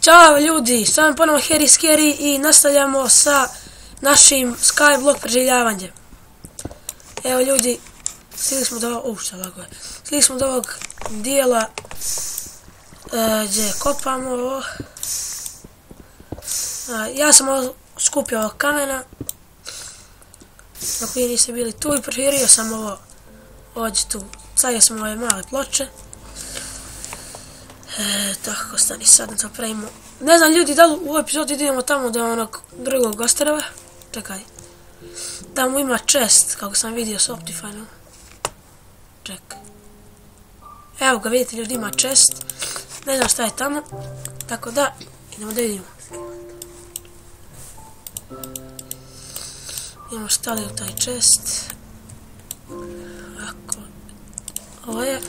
Ćao ljudi, s vama ponovno Harry Scary i nastavljamo sa našim Skyblock preživljavanjem. Evo ljudi, stigli smo do ovog dijela gdje kopamo ovo. Ja sam skupio ovog kamena, ako vi niste bili tu, i proširio sam ovo ovdje tu. Stavio sam ove male ploče. Tako, stani sad da to pravimo. Ne znam ljudi, da li u epizodi idemo tamo do onog drugog ostrava. Čekaj. Tamo ima chest, kako sam vidio s Optifineom. Čekaj. Evo ga, vidite ljudi, ima chest. Ne znam šta je tamo. Tako da, idemo da vidimo. Idemo stali u taj chest. Ovako. Ovo je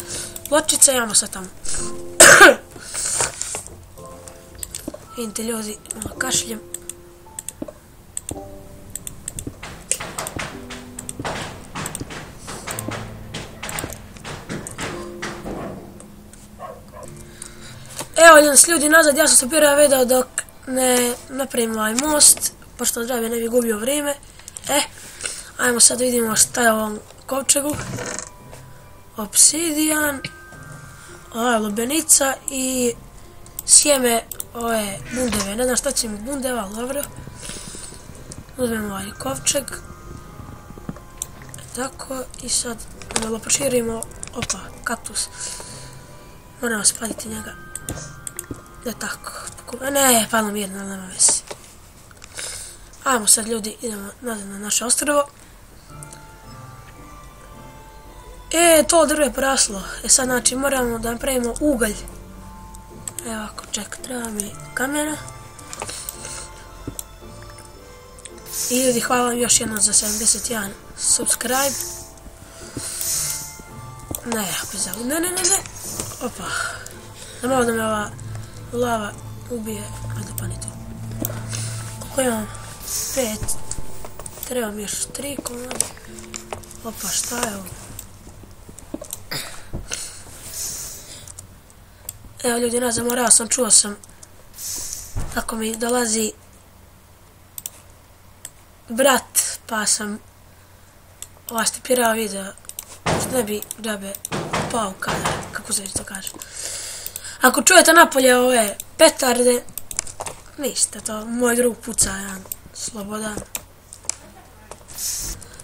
pločica, imamo sad tamo. Vidite ljudi, malo kašljem. Evo nas ljudi nazad, ja sam se prije video dok ne napravim ovaj most, pošto da ne bi gubio vrijeme. Ajmo sad vidimo šta je u ovom kovčegu. Obsidijan, ova je lubenica i sjeme ove bundeve. Ne znam šta će mi bundeva, ali dobro. Uzmemo ovaj kovčeg. Tako, i sad malo proširimo. Opa, kaktus. Moramo spaliti njega. Da tako. Ne, palo mi jedno, ali nema veze. Ajmo sad ljudi, idemo nazad na naše ostrvo. To drvo je poraslo. Sad znači moramo da napravimo ugalj. Evo ako ček, treba mi kamena. I ljudi, hvala vam još jednom za 71 subscribe. Ne. Opa. Da malo da me ova lava ubije. Ajde pa ni to. Koliko imam? 5. Trebam još 3 komada. Opa, šta je ovo? Evo ljudi, ne znam, morao sam, čuo sam kako mi dolazi brat, pa sam stopirao video, što ne bi džabe pao kadar, kako se to kaže. Ako čujete napolje ove petarde, ništa, to moj drug puca, jedan slobodan.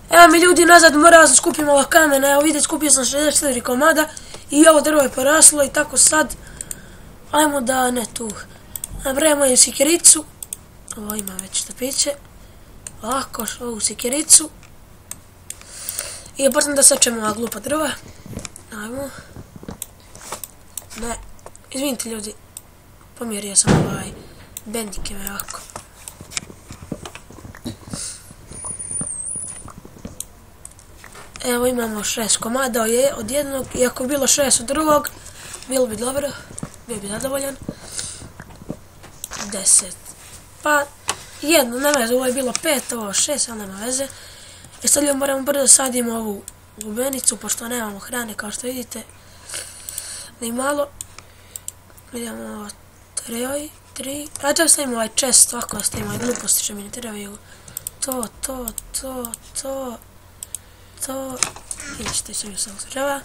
Evo mi ljudi nazad, morao sam skupim ova kamena, evo vidite, skupio sam 64 komada i ovo drvo je poraslo i tako sad. Ajmo da, ne tu, napravimo jednu sikiricu, ovo ima već štapiće, ovako ovu sikiricu i potom da sečemo ova glupa drva. Ajmo, ne, izvinite ljudi, pomjerio sam ovaj bendike me ovako. Evo imamo 6 komada od jednog i ako bi bilo 6 od drugog, bilo bi dobro. Bio bi zadovoljan. 10. Pa jedno, nema veze, ovo je bilo 5, ovo 6, ali nema veze. I sad ljubim moramo brzo sadimo ovu lubenicu, pošto nemamo hrane kao što vidite. Ni malo. Idemo 3. Ajde da stavimo ovaj chest, ovako da stavimo ovaj gluposti što mi ne trebaju. To. I ništa će mi se treba.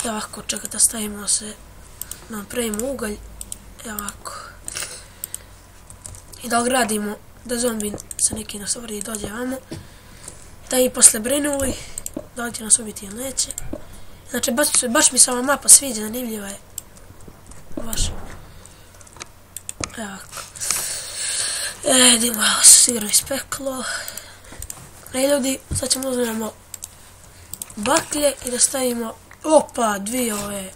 Evo ovako, čekaj da stavimo se. Napravimo ugalj, evo ovako. I da ogradimo, da zombi se neki nas obradi i dođe vamo. Da i posle brinuli, da li će nas ubiti ili neće. Znači, baš mi se ova mapa sviđa, zanimljiva je. Baš. Evo ovako. Idemo, sigurno ispeklo. Ljudi, sad ćemo uzmemo baklje i da stavimo, opa, 2 ove,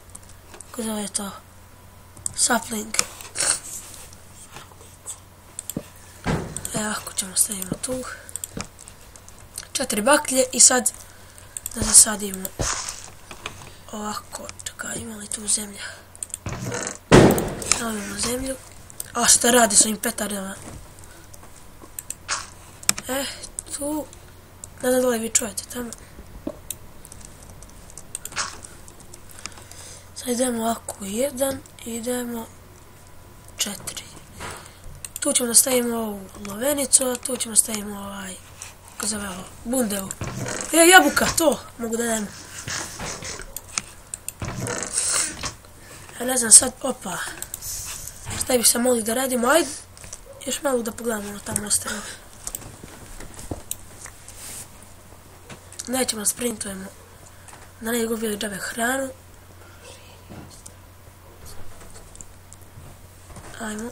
kako zove to, sapling. Evo ako ćemo stavimo tu 4 baklje i sad da zasadimo ovako. Čekaj, ima li tu zemlja? Stavimo zemlju. A šta radi s ovim petardama? Tu, ne znam da li vi čujete tamo. Sad idemo ovako 1, idemo 4. Tu ćemo da stavimo ovu lovenicu, a tu ćemo da stavimo kako zove ovo, bundevu. Jabuka, to mogu da dajem. Ja ne znam sad, opa. Šta bih se mogli da radimo, ajde. Još malo da pogledamo ono tamo ostavimo. Nećemo da sprintujemo. Da ne gubili džabe hranu. Ajmo.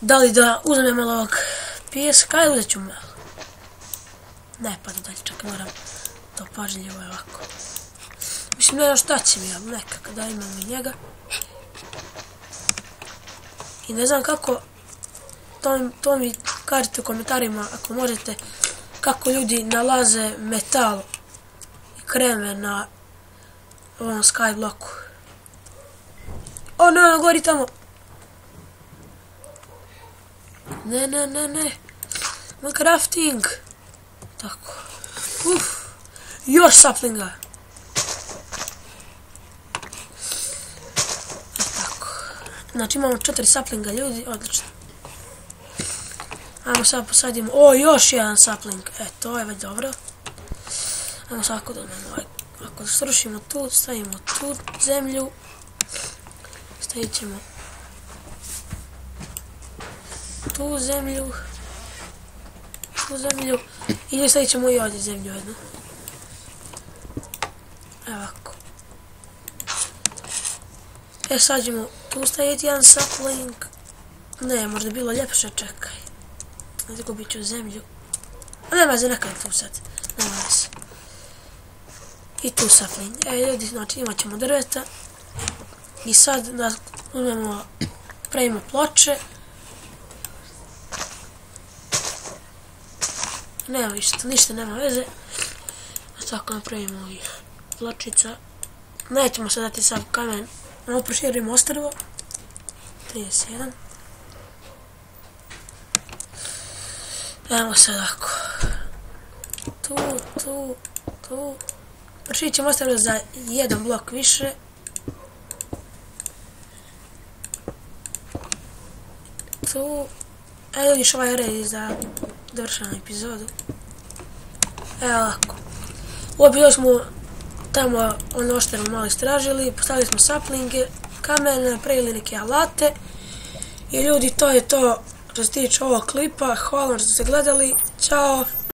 Da li da uzmem malo ovog pijeska ili uzet ću malo? Ne, pa dalje, čak moram to pažljivo ovako. Mislim, ne znam šta će mi, ali neka kada imam i njega. I ne znam kako, to mi kažete u komentarima ako možete, kako ljudi nalaze metal i kreme na ovom skyblocku. O ne, gori tamo. Ne. Crafting. Tako. Još saplinga. Tako. Znači imamo 4 saplinga ljudi, odlično. Ajmo sad posadimo, još jedan sapling. To je već dobro. Ajmo sad ako dodamo, ako srušimo tu, stavimo tu zemlju. Stavit ćemo tu zemlju i stavit ćemo i ovdje zemlju jednu. Evo ovako. Sad ćemo tu staviti jedan sapling. Ne, možda bilo ljepše, čekaj. Izgubit ću zemlju. A nema za nekaj tu sad. Nema se. I tu sapling. Ljudi, znači imat ćemo drveta. I sad da uzmemo, pravimo ploče. Nema ništa nema veze. Tako napravimo ovih pločica. Nećemo sad dati sad kamen. Ovo proširimo ostrvo. 31. Evo sad ovako. Tu. Proširit ćemo ostrvo za jedan blok više. Tu. Vidiš ovaj red za dovršenu epizodu. Evo ovako. U epizodu smo tamo ono oštero malo istražili, postavili smo saplinge, kamene, napravili neke alate. I ljudi, to je to što se tiče ovog klipa. Hvala vam što ste gledali. Ćao!